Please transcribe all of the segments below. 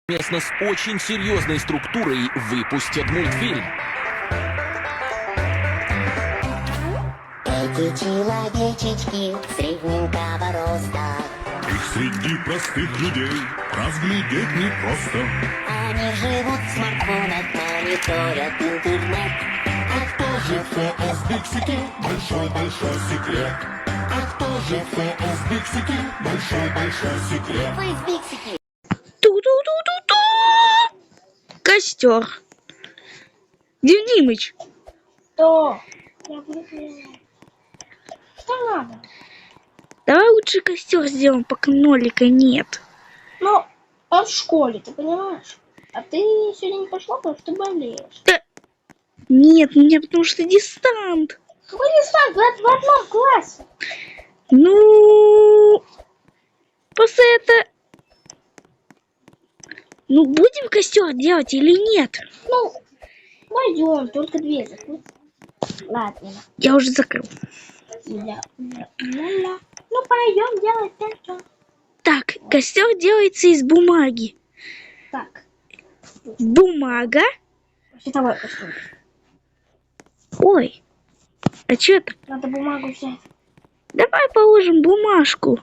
Совместно с очень серьезной структурой выпустят мультфильм. Эти человечечки средненького роста, Их среди простых людей разглядеть непросто. они живут в смартфонах, мониторят интернет. А кто же ФС Биксики? Большой-большой секрет. А кто же ФС Биксики? Большой-большой секрет. Фейсбиксики. Ту-ту-ту-ту-ту! Костер. Дим Димыч, Что? Я буду принимать. Что надо? давай лучше костер сделаем, пока нолика нет. Ну, он в школе, ты понимаешь? А ты сегодня не пошла, потому что болеешь. Нет, мне потому что дистант. Какой дистант? Вы в одном классе. Ну, после это... Ну, будем костер делать или нет? Ну, пойдем, только дверь закрой. Ладно. Я уже закрыл. Ну, пойдем делать костер. Так, костер делается из бумаги. Так, Бумага. световой костер. Ой, а что это? Надо бумагу взять. Давай положим бумажку.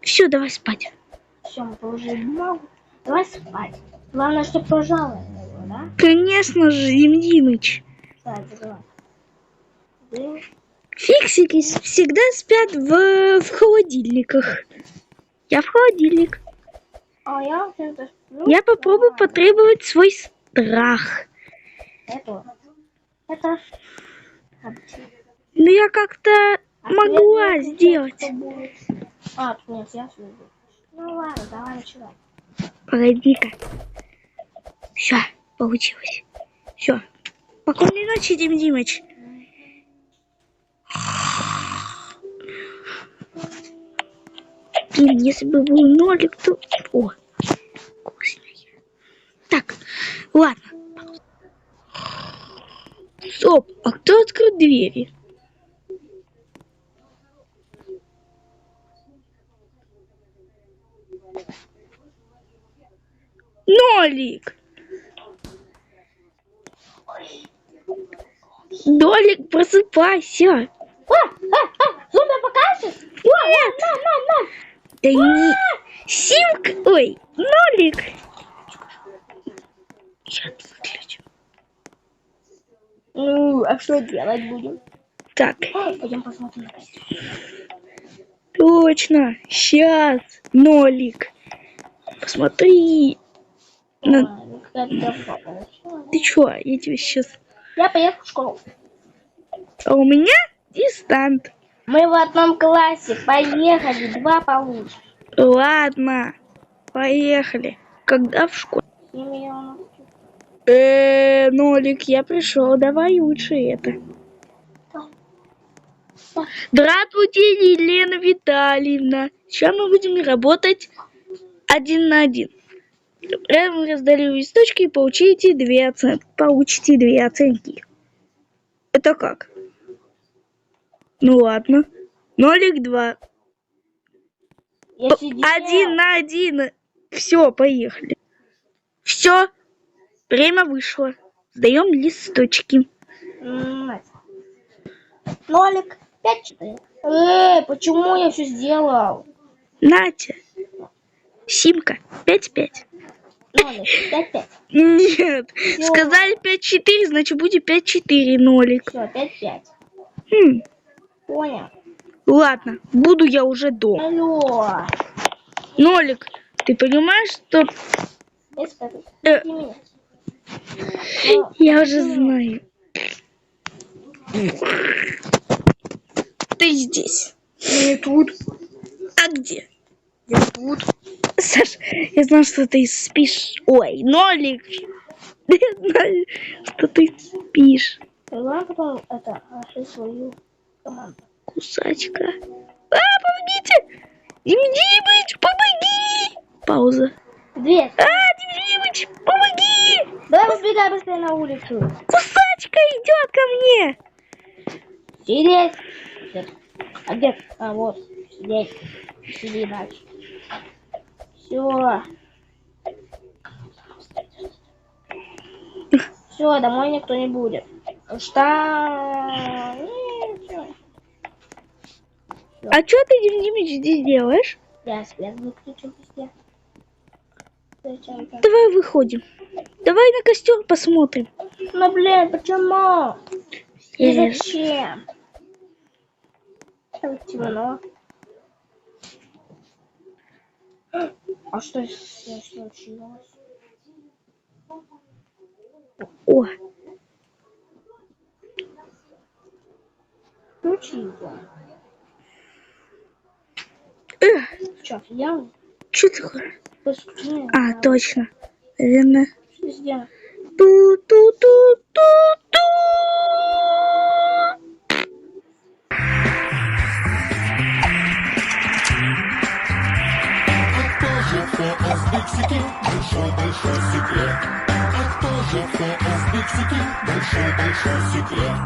Все, давай спать. Все, мы положили бумагу. Давай спать. Главное, чтобы пожаловали его, да? Конечно же, Дим Димыч. Давай, закрывай. Ты- Фиксики всегда спят в холодильниках. Я в холодильник. А я вот это сплю. Я попробую потребовать свой страх. Это. Это. Но я как-то могла сделать. А, тут нет, я слежу. Ну ладно, давай начинай. Погоди-ка. Все, получилось. Все. Спокойной ночи, Дим Димыч. Блин, если бы был нолик, то... О, вкусный. Так, ладно. Стоп, а кто открыл двери? Нолик! Нолик, просыпайся! Зубы покажешь? Нет! Да не... Симка! Ой, нолик! Сейчас выключу. Ну, а что делать будем? Так, Пойдем посмотрим. точно! Сейчас, нолик! Посмотри! Ты чё? Я тебе сейчас... Я поехал в школу. А у меня дистант. Мы в одном классе. Поехали. 2 получишь. Ладно, поехали. Когда в школу? 7 миллионов. Нолик, я пришел. Давай лучше это. Здравствуйте, Елена Витальевна. Сейчас мы будем работать 1 на 1. Мы раздали листочки и получите 2 оценки. Получите 2 оценки. Это как? Ну ладно. Нолик 2. Я сидел. 1 на 1. Все, поехали. Все. Время вышло. Сдаем листочки. Нолик. 5-4. Почему я все сделал? Натя. Симка. 5-5. Нолик. 5-5. Нет. Сказали 5-4, значит будет 5-4, нолик. Все, 5-5. Понял. Ладно, буду я уже дома. Алло. Нолик, ты понимаешь, что... Я спрятал. Э. Не меня. Я уже знаю. Ты здесь. Не тут. А где? Я тут. Саш, я знаю, что ты спишь. Ой, нолик. Я знаю, что ты спишь. Давай потом это, нашли свою команду. Кусачка. Помогите! Дим Димыч, помоги! Пауза. Дверь. Дим Димыч, помоги! Давай разбегай быстрее на улицу. Кусачка идет ко мне! Сидеть. А где? А, вот. Сидеть. Сиди дальше. Все. Все, домой никто не будет. Потому что... Всё. А что ты, Дим Димыч, здесь делаешь? Я свет выключу везде. Зачем так? Давай выходим. Давай на костер посмотрим. Ну, блин, почему? И Серьезно? зачем? Там темно. А что здесь случилось? О, Включи его. Что, я? что такое? Подключи. А, точно. Наверное. Что сделать? Ту-ту-ту-ту-ту. А кто же ФС Диксики? Большой-большой секрет. А кто же ФС Диксики? Большой-большой секрет.